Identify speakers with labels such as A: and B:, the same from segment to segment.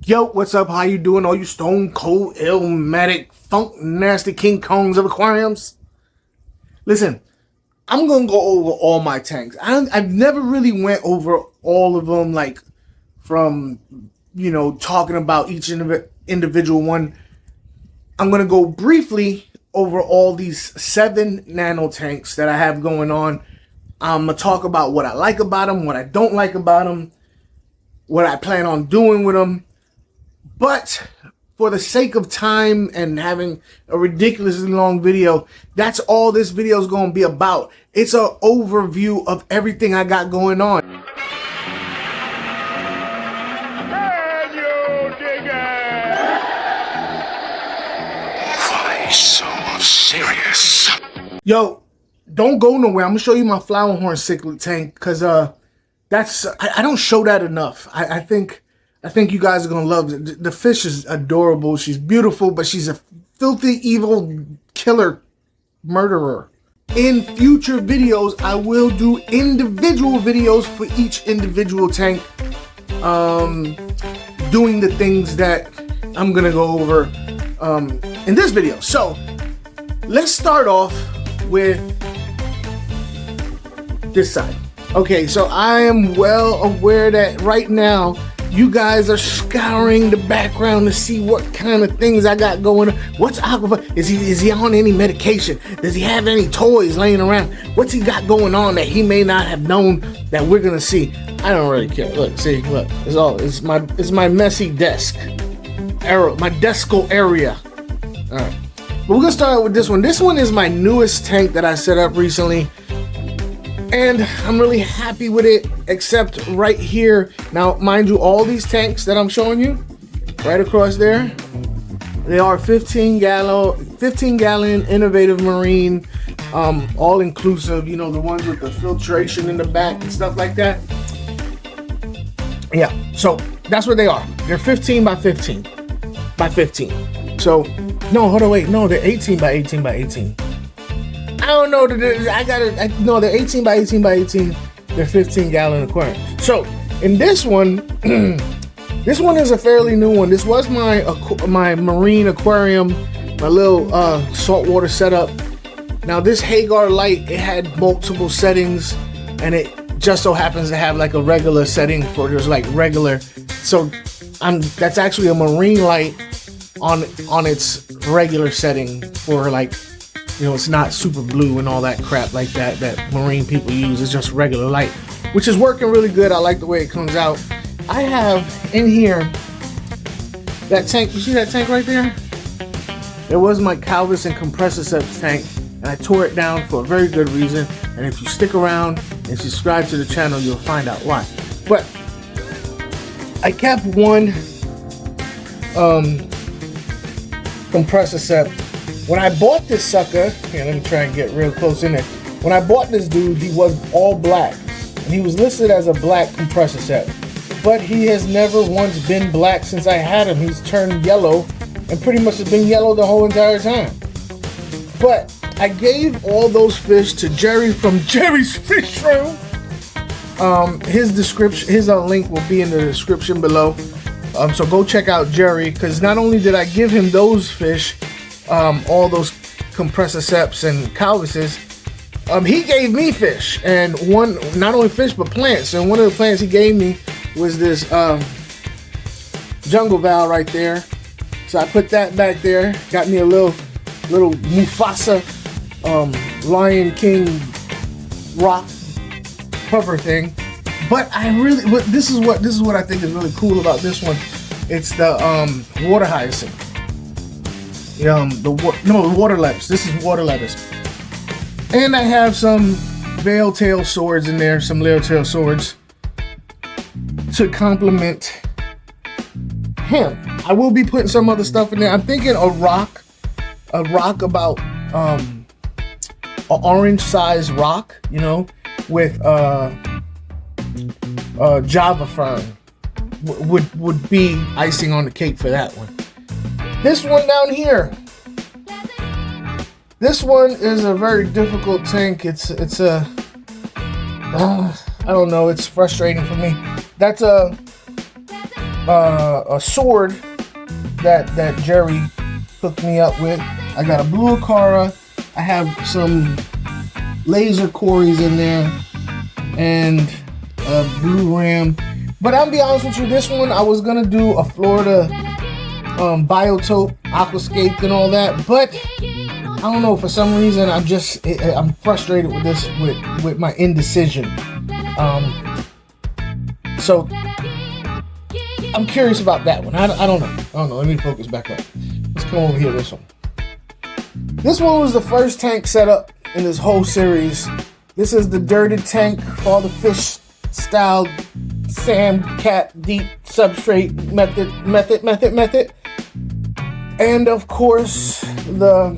A: Yo, what's up? How you doing? All you stone cold, illmatic, funk nasty King Kongs of aquariums? Listen, I'm gonna go over all my tanks. I've never really went over all of them, like from talking about each individual one. I'm gonna go briefly over all these 7 nano tanks that I have going on. I'm gonna talk about what I like about them, what I don't like about them, what I plan on doing with them. But for the sake of time and having a ridiculously long video, that's all this video is going to be about. It's an overview of everything I got going on.
B: Can you dig it?
C: Why so serious?
A: Yo, don't go nowhere. I'm going to show you my Flowerhorn cichlid tank because I don't show that enough. I think you guys are going to love it. The fish is adorable. She's beautiful, but she's a filthy, evil killer murderer. In future videos, I will do individual videos for each individual tank, doing the things that I'm going to go over in this video. So, let's start off with this side. Okay, so I am well aware that right now, you guys are scouring the background to see what kind of things I got going on. What's AQUA? Is he on any medication? Does he have any toys laying around? What's he got going on that he may not have known that we're gonna see? I don't really care. Look, see, look. It's my messy desk. My descal area. All right. But we're gonna start out with this one. This one is my newest tank that I set up recently. And I'm really happy with it, except right here. Now, mind you, all these tanks that I'm showing you, right across there, they are 15 gallon innovative marine, all inclusive, the ones with the filtration in the back and stuff like that. Yeah, so that's what they are. They're 15 by 15 by 15. So, no, hold on, wait, no, they're 18 by 18 by 18. I don't know. No, they're 18 by 18 by 18. They're 15 gallon aquarium. So in this one, this one is a fairly new one. This was my marine aquarium, my little saltwater setup. Now this Hagar light, it had multiple settings, and it just so happens to have like a regular setting for just like regular. So that's actually a marine light on its regular setting for like. It's not super blue and all that crap like that marine people use. It's just regular light, which is working really good. I like the way it comes out. I have in here that tank. You see that tank right there? It was my Calvis and compressiceps tank, and I tore it down for a very good reason. And if you stick around and subscribe to the channel, you'll find out why. But I kept one compressiceps. When I bought this sucker, here, let me try and get real close in there. When I bought this dude, he was all black, and he was listed as a black compressiceps. But he has never once been black since I had him. He's turned yellow, and pretty much has been yellow the whole entire time. But I gave all those fish to Jerry from Jerry's Fish Room. His link will be in the description below. So go check out Jerry, because not only did I give him those fish, all those compressiceps and calvises, he gave me fish, and not only fish but plants. And one of the plants he gave me was this jungle val right there. So I put that back there, got me a little Mufasa Lion King rock cover thing. But this is what I think is really cool about this one. It's the water hyacinth. The water lettuce. This is water lettuce. And I have some veil tail swords in there, some layer tail swords to complement him. I will be putting some other stuff in there. I'm thinking a rock about an orange size rock, with Java fern would be icing on the cake for that one. This one down here. This one is a very difficult tank. It's a I don't know. It's frustrating for me. That's a a sword that Jerry hooked me up with. I got a blue AQUA. I have some laser cories in there and a blue ram. But I'll be honest with you, this one I was gonna do a Florida biotope, aquascape, and all that. But I don't know, for some reason I'm frustrated with this with my indecision. So I'm curious about that one. I don't know. Let me focus back up. Let's come over here. This one was the first tank set up in this whole series. This is the dirted tank for all the fish style sand cat deep substrate method. And of course the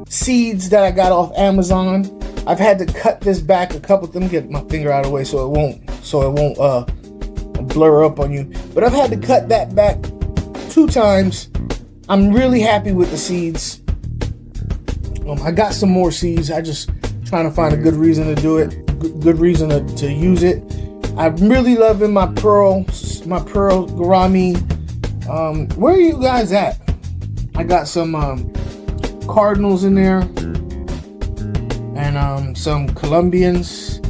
A: seeds that I got off Amazon. I've had to cut this back a couple. Let me get my finger out of the way so it won't blur up on you. But I've had to cut that back 2 times. I'm really happy with the seeds. I got some more seeds. I just trying to find a good reason to do it. Good reason to use it. I'm really loving my pearl gourami. Where are you guys at? I got some cardinals in there and some Colombians.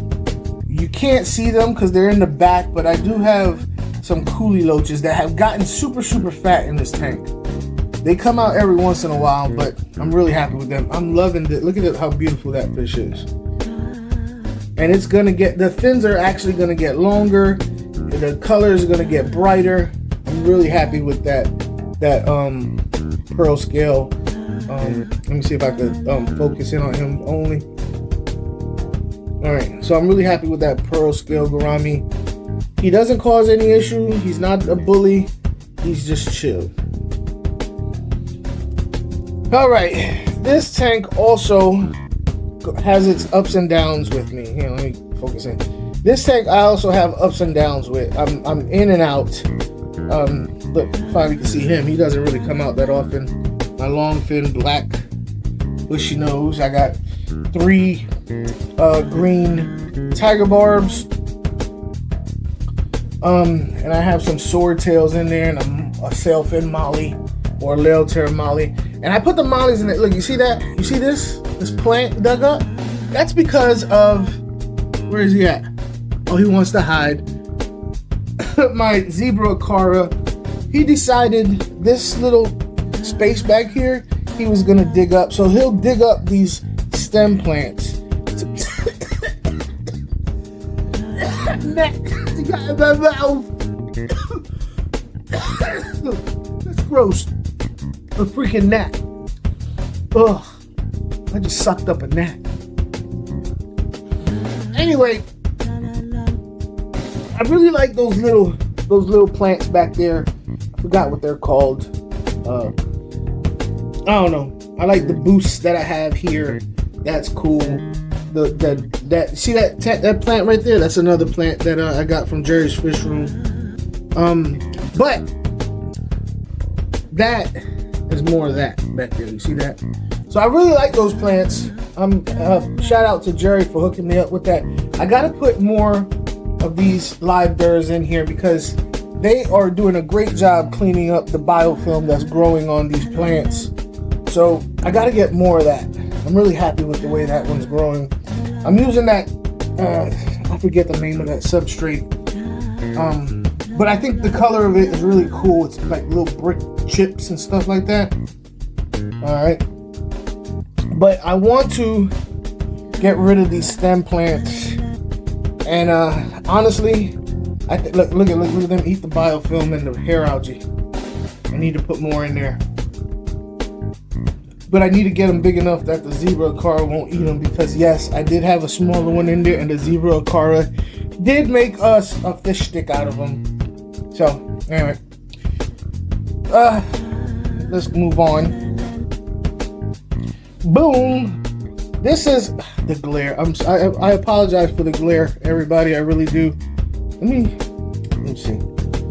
A: You can't see them because they're in the back, but I do have some coolie loaches that have gotten super fat in this tank. They come out every once in a while, but I'm really happy with them. I'm loving it. Look at how beautiful that fish is. And it's gonna get, the fins are actually gonna get longer. The colors are gonna get brighter. I'm really happy with that pearl scale. Let me see if I could focus in on him only. All right, so I'm really happy with that pearl scale gourami. He doesn't cause any issue. He's not a bully. He's just chill. All right, this tank also has its ups and downs with me. Here, let me focus in. This tank I also have ups and downs with. I'm in and out. Look, finally you can see him. He doesn't really come out that often. My long fin black bushy nose. I got 3 green tiger barbs. And I have some swordtails in there and a sailfin molly or Leilter molly. And I put the mollies in it. Look, you see that? You see this? This plant dug up? That's because of, where is he at? Oh, he wants to hide. My zebra AQUA, he decided this little space back here, he was gonna dig up. So he'll dig up these stem plants. He got in my mouth. That's gross. A freaking gnat. Ugh. I just sucked up a gnat. Anyway, I really like those little plants back there. I forgot what they're called. I don't know. I like the boosts that I have here. That's cool. See that plant right there? That's another plant that I got from Jerry's Fish Room. But that is more of that back there. You see that? So I really like those plants. Shout out to Jerry for hooking me up with that. I gotta put more of these live burrs in here because they are doing a great job cleaning up the biofilm that's growing on these plants. So I gotta get more of that. I'm really happy with the way that one's growing. I'm using that, I forget the name of that substrate. But I think the color of it is really cool. It's like little brick chips and stuff like that. All right. But I want to get rid of these stem plants. And honestly, look at them eat the biofilm and the hair algae. I need to put more in there. But I need to get them big enough that the zebra AQUA won't eat them because yes, I did have a smaller one in there and the zebra AQUA did make us a fish stick out of them. So, anyway. Let's move on. Boom. This is the glare. I apologize for the glare, everybody. I really do. Let me see.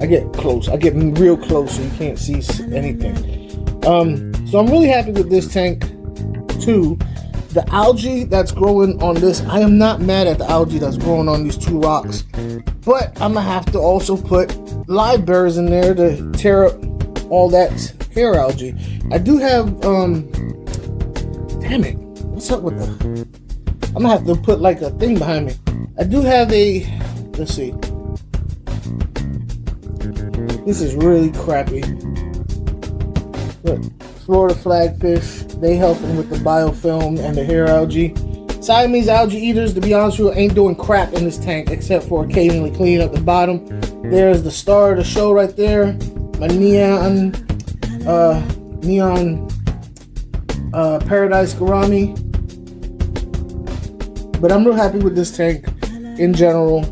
A: I get close. I get real close so you can't see anything. So I'm really happy with this tank too. The algae that's growing on this, I am not mad at the algae that's growing on these 2 rocks. But I'm gonna have to also put live burrs in there to tear up all that hair algae. I do have, damn it, what's up with the, I'm gonna have to put like a thing behind me. I do have a, let's see. This is really crappy. Look, Florida flagfish, they helping with the biofilm and the hair algae. Siamese algae eaters, to be honest with you, ain't doing crap in this tank except for occasionally clean up the bottom. There's the star of the show right there. My neon paradise gourami. But I'm real happy with this tank in general.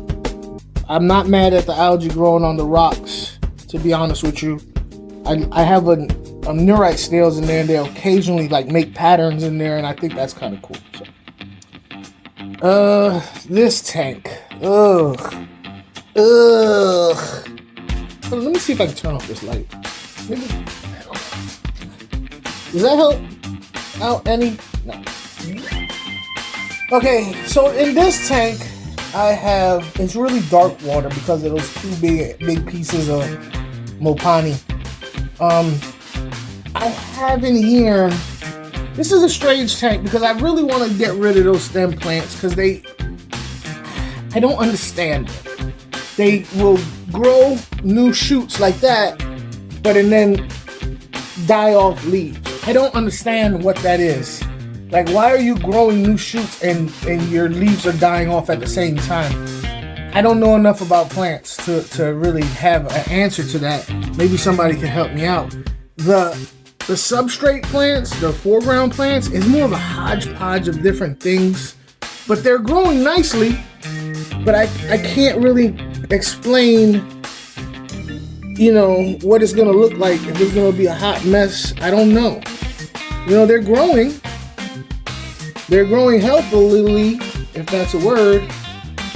A: I'm not mad at the algae growing on the rocks, to be honest with you. I have a neurite snails in there, and they'll occasionally like make patterns in there, and I think that's kind of cool. So. This tank. Ugh. Let me see if I can turn off this light. Maybe. Does that help out any? No. Okay, so in this tank, I have, it's really dark water because of those two big pieces of Mopani. I have in here, this is a strange tank because I really want to get rid of those stem plants because I don't understand them. They will grow new shoots like that, but and then die off leaves. I don't understand what that is. Like, why are you growing new shoots and your leaves are dying off at the same time? I don't know enough about plants to really have an answer to that. Maybe somebody can help me out. The substrate plants, the foreground plants, is more of a hodgepodge of different things, but they're growing nicely. But I can't really explain, you know, what it's gonna look like, if it's gonna be a hot mess. I don't know. You know, they're growing. They're growing healthily, if that's a word,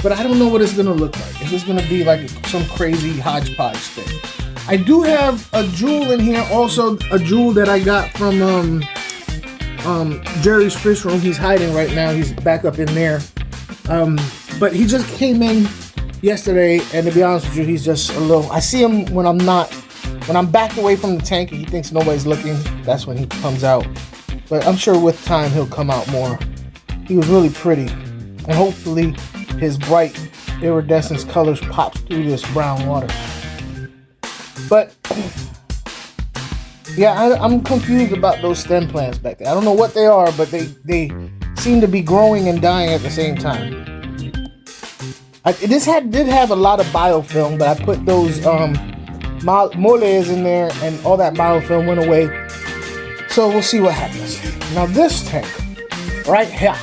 A: but I don't know what it's gonna look like. If it's gonna be like some crazy hodgepodge thing. I do have a jewel in here, also a jewel that I got from Jerry's Fish Room. He's hiding right now. He's back up in there. But he just came in yesterday, and to be honest with you, he's just a little, I see him when I'm backed away from the tank and he thinks nobody's looking. That's when he comes out. But I'm sure with time he'll come out more. He was really pretty, and hopefully his bright iridescence colors pop through this brown water. But yeah, I'm confused about those stem plants back there. I don't know what they are, but they seem to be growing and dying at the same time. This did have a lot of biofilm, but I put those moles in there, and all that biofilm went away. So we'll see what happens. Now this tank, right here.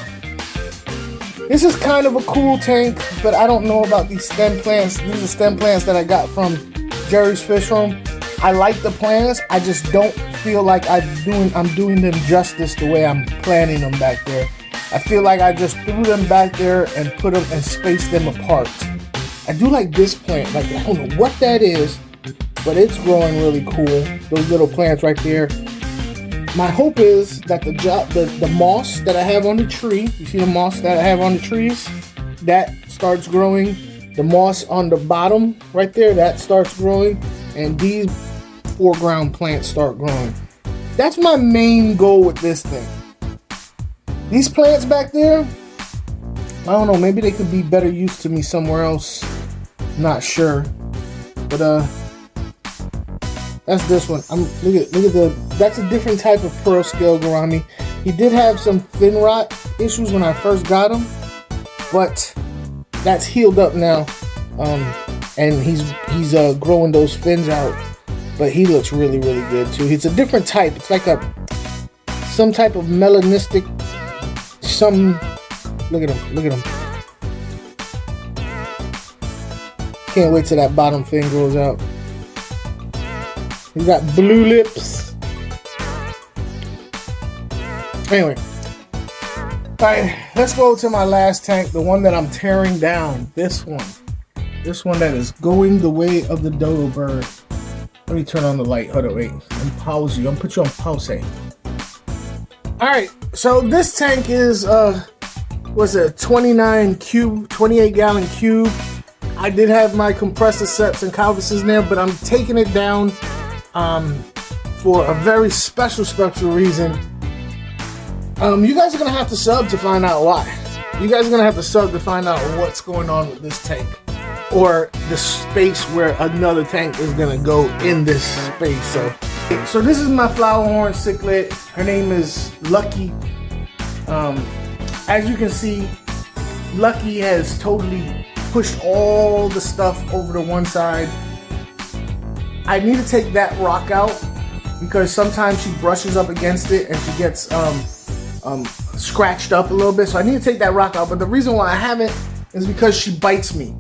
A: This is kind of a cool tank, but I don't know about these stem plants. These are stem plants that I got from Jerry's Fish Room. I like the plants. I just don't feel like I'm doing them justice the way I'm planting them back there. I feel like I just threw them back there and put them and spaced them apart. I do like this plant. Like, I don't know what that is, but it's growing really cool. Those little plants right there. My hope is that the moss that I have on the tree, you see the moss that I have on the trees, that starts growing. The moss on the bottom right there, that starts growing, and these foreground plants start growing. That's my main goal with this thing. These plants back there, I don't know, maybe they could be better used to me somewhere else. Not sure. But that's this one. Look at that's a different type of pearl scale gourami. He did have some fin rot issues when I first got him, but that's healed up now. And he's growing those fins out. But he looks really, really good too. It's a different type. It's like some type of melanistic, look at him. Can't wait till that bottom fin grows out. He's got blue lips. Anyway. Alright, let's go to my last tank, the one that I'm tearing down. This one. This one that is going the way of the dodo bird. Let me turn on the light. Hold on, wait. I'm pause you. I'm put you on pause. Alright, so this tank is what's it, 28 gallon cube. I did have my compressor sets and calvuses in there, but I'm taking it down for a very special reason. You guys are gonna have to sub to find out why. You guys are gonna have to sub to find out what's going on with this tank, or the space where another tank is gonna go in this space. So this is my Flowerhorn cichlid. Her name is Lucky. As you can see, Lucky has totally pushed all the stuff over to one side. I need to take that rock out because sometimes she brushes up against it and she gets scratched up a little bit. So I need to take that rock out. But the reason why I haven't is because she bites me.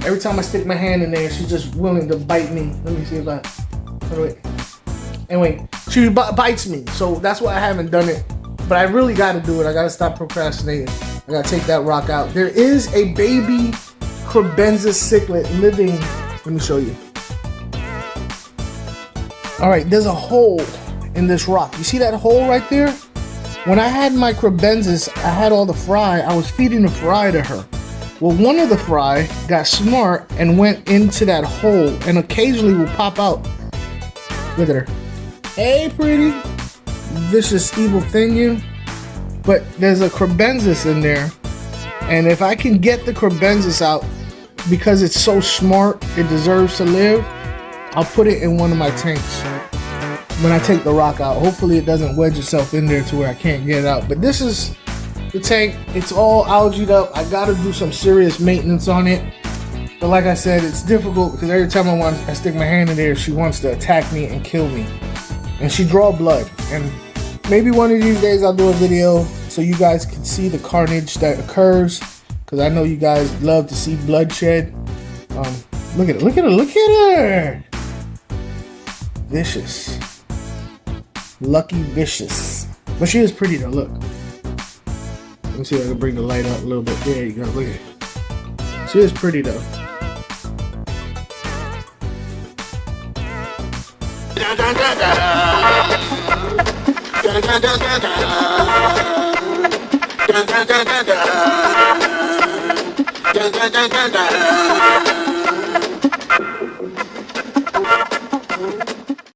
A: Every time I stick my hand in there, she's just willing to bite me. Let me see if I... Wait. Anyway, she bites me. So that's why I haven't done it. But I really got to do it. I got to stop procrastinating. I got to take that rock out. There is a baby Crebensis cichlid living. Let me show you. All right, there's a hole in this rock. You see that hole right there? When I had my Crebensis, I had all the fry. I was feeding the fry to her. Well, one of the fry got smart and went into that hole and occasionally will pop out. Look at her. Hey, pretty. Vicious, evil thing, you. But there's a Crebensis in there. And if I can get the Crebensis out, because it's so smart, it deserves to live, I'll put it in one of my tanks when I take the rock out. Hopefully it doesn't wedge itself in there to where I can't get it out. But this is the tank. It's all algaed up. I gotta do some serious maintenance on it. But like I said, it's difficult because every time I stick my hand in there, she wants to attack me and kill me. And she draw blood. And maybe one of these days I'll do a video so you guys can see the carnage that occurs, because I know you guys love to see bloodshed. Look at her, look at her, look at her! Vicious. Lucky vicious. But she is pretty though, look. Let me see if I can bring the light up a little bit. There you go, look at it. She is pretty though.